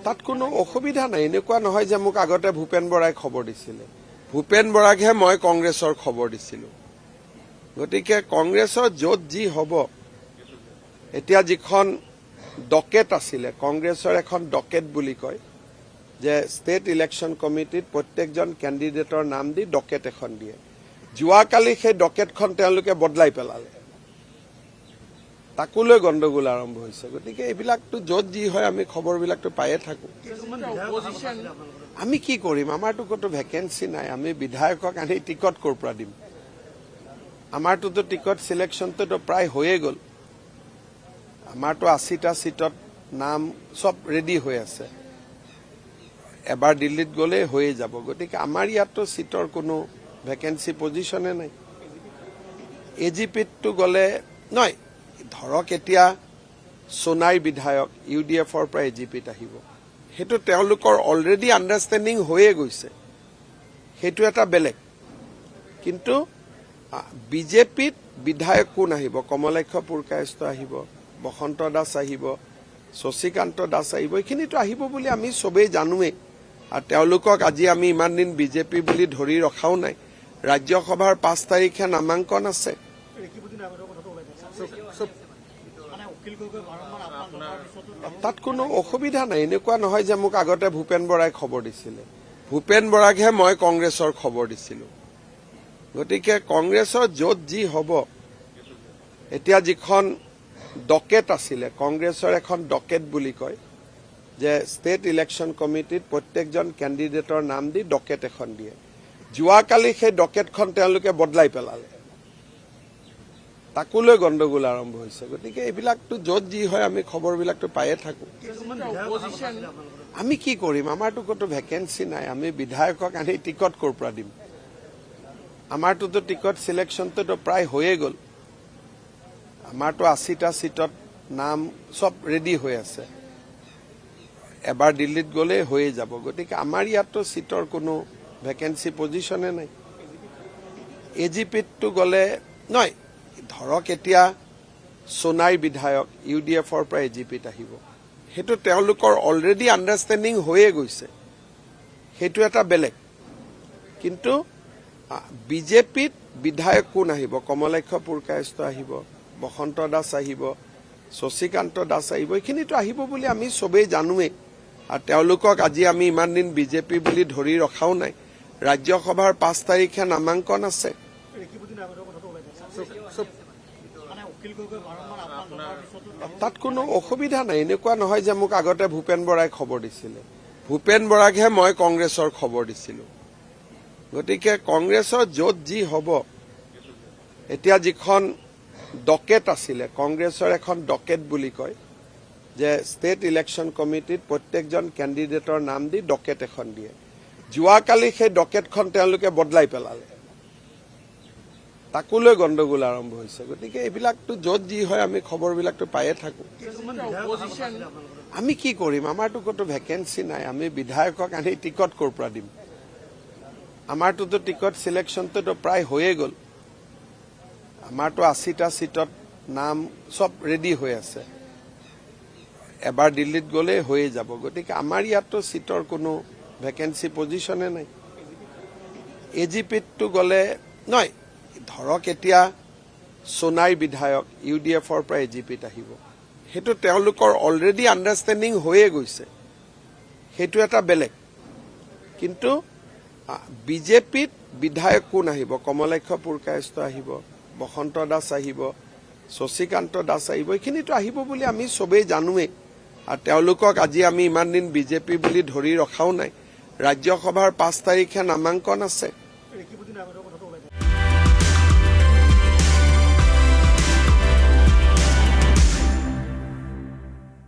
তাত কোনো অসুবিধা নাই। এনেকুৱা নহয় যে মোক আগতে ভূপেন বৰাই খবৰ দিছিলে। ভূপেন বৰাকহে মই কংগ্ৰেছৰ খবৰ দিছিলোঁ। গতিকে কংগ্ৰেছৰ য'ত যি হ'ব, এতিয়া যিখন ডকেট আছিলে, কংগ্ৰেছৰ এখন ডকেট বুলি কয় যে ষ্টেট ইলেকশ্যন কমিটিত প্ৰত্যেকজন কেণ্ডিডেটৰ নাম দি ডকেট এখন দিয়ে। যোৱাকালি সেই ডকেটখন তেওঁলোকে বদলাই পেলালে, তাকো লৈ গণ্ডগোল আৰম্ভ হৈছে। গতিকে এইবিলাকতো য'ত যি হয় আমি খবৰবিলাকতো পায়ে থাকোঁ। আমি কি কৰিম? আমাৰতো ক'তো ভেকেঞ্চি নাই। আমি বিধায়কক আনি টিকট ক'ৰ পৰা দিম? আমাৰটোতো টিকট চিলেকশ্যনটোতো প্ৰায় হৈয়ে গ'ল। আমাৰতো 80টা চিটত নাম চব ৰেডি হৈ আছে। এবাৰ দিল্লীত গ'লে হৈয়ে যাব। গতিকে আমাৰ ইয়াততো চিটৰ কোনো ভেকেঞ্চি পজিশ্যনে নাই। AGPতটো গ'লে নহয়, ধৰক এতিয়া সোণাইৰ বিধায়ক UDFৰ পৰা AGPত আহিব, সেইটো তেওঁলোকৰ অলৰেডি আণ্ডাৰষ্টেণ্ডিং হৈয়ে গৈছে, সেইটো এটা বেলেগ। কিন্তু BJPত বিধায়ক কোন আহিব? কমলাক্ষ পুৰকায়স্থ আহিব, বসন্ত দাস আহিব, শশীকান্ত দাস আহিব, এইখিনিতো আহিব বুলি আমি চবেই জানোৱেই। আৰু তেওঁলোকক আজি আমি ইমান দিন BJP বুলি ধৰি ৰখাও নাই। ৰাজ্যসভাৰ 5 তাৰিখে নামাংকন আছে। তাত কোনো অসুবিধা নাই। এনেকুৱা নহয় যে মোক আগতে ভূপেন বৰাই খবৰ দিছিলে। ভূপেন বৰাকহে মই কংগ্ৰেছৰ খবৰ দিছিলোঁ। গতিকে কংগ্ৰেছৰ য'ত যি হ'ব, এতিয়া যিখন ডকেট আছিলে, কংগ্ৰেছৰ এখন ডকেট বুলি কয় যে ষ্টেট ইলেকশ্যন কমিটিত প্ৰত্যেকজন কেণ্ডিডেটৰ নাম দি ডকেট এখন দিয়ে। যোৱাকালি সেই ডকেটখন তেওঁলোকে বদলাই পেলালে, তাকো লৈ গণ্ডগোল আৰম্ভ হৈছে। গতিকে এইবিলাকতো য'ত যি হয় আমি খবৰবিলাকতো পায়ে থাকোঁ। আমি কি কৰিম? আমাৰতো ক'তো ভেকেঞ্চি নাই। আমি বিধায়কক আনি টিকট ক'ৰ পৰা দিম? আমাৰটোতো টিকট চিলেকশ্যনটোতো প্ৰায় হৈয়ে গ'ল। আমাৰতো 80টা চিটত নাম চব ৰেডি হৈ আছে। এবাৰ দিল্লীত গ'লে হৈয়ে যাব। গতিকে আমাৰ ইয়াততো চিটৰ কোনো ভেকেঞ্চি পজিশ্যনে নাই। AGPতটো গ'লে নহয়, ধৰক এতিয়া সোণাইৰ বিধায়ক UDFৰ পৰা AGPত আহিব, সেইটো তেওঁলোকৰ অলৰেডি আণ্ডাৰষ্টেণ্ডিং হৈয়ে গৈছে, সেইটো এটা বেলেগ। কিন্তু BJPত বিধায়ক কোন আহিব? কমলাক্ষ পুৰকায়স্থ আহিব, বসন্ত দাস আহিব, শশীকান্ত দাস আহিব, এইখিনিতো আহিব বুলি আমি চবেই জানোৱেই। আৰু তেওঁলোকক আজি আমি ইমান দিন BJP বুলি ধৰি ৰখাও নাই। ৰাজ্যসভাৰ 5 তাৰিখে নামাংকন আছে। তাত কোনো অসুবিধা নাই। এনেকুৱা নহয় যে মোক আগতে ভূপেন বৰাই খবৰ দিছিলে। ভূপেন বৰাকহে মই কংগ্ৰেছৰ খবৰ দিছিলোঁ। গতিকে কংগ্ৰেছৰ য'ত যি হ'ব, এতিয়া যিখন ডকেট আছিলে, কংগ্ৰেছৰ এখন ডকেট বুলি কয় যে ষ্টেট ইলেকশ্যন কমিটিত প্ৰত্যেকজন কেণ্ডিডেটৰ নাম দি ডকেট এখন দিয়ে। যোৱাকালি সেই ডকেটখন তেওঁলোকে বদলাই পেলালে, তাকো লৈ গণ্ডগোল আৰম্ভ হৈছে। গতিকে এইবিলাকতো য'ত যি হয় আমি খবৰবিলাকতো পায়ে থাকোঁ। আমি কি কৰিম? আমাৰতো ক'তো ভেকেঞ্চি নাই। আমি বিধায়কক আনি টিকট ক'ৰ পৰা দিম? আমাৰটোতো টিকট চিলেকশ্যনটোতো প্ৰায় হৈয়ে গ'ল। আমাৰতো 80টা চিটত নাম চব ৰেডি হৈ আছে। এবাৰ দিল্লীত গ'লে হৈয়ে যাব। গতিকে আমাৰ ইয়াততো চিটৰ কোনো ভেকেঞ্চি পজিশ্যনে নাই। AGPতটো গ'লে নহয়, ধৰক এতিয়া সোণাইৰ বিধায়ক UDFৰ পৰা AGPত আহিব, সেইটো তেওঁলোকৰ অলৰেডি আণ্ডাৰষ্টেণ্ডিং হৈয়ে গৈছে, সেইটো এটা বেলেগ। কিন্তু BJPত বিধায়ক কোন আহিব? কমলাক্ষ পুৰকায়স্থ আহিব, বসন্ত দাস আহিব, শশীকান্ত দাস আহিব, এইখিনিতো আহিব বুলি আমি চবেই জানোৱেই। আৰু তেওঁলোকক আজি আমি ইমান দিন BJP বুলি ধৰি ৰখাও নাই। ৰাজ্যসভাৰ 5 তাৰিখে নামাংকন আছে।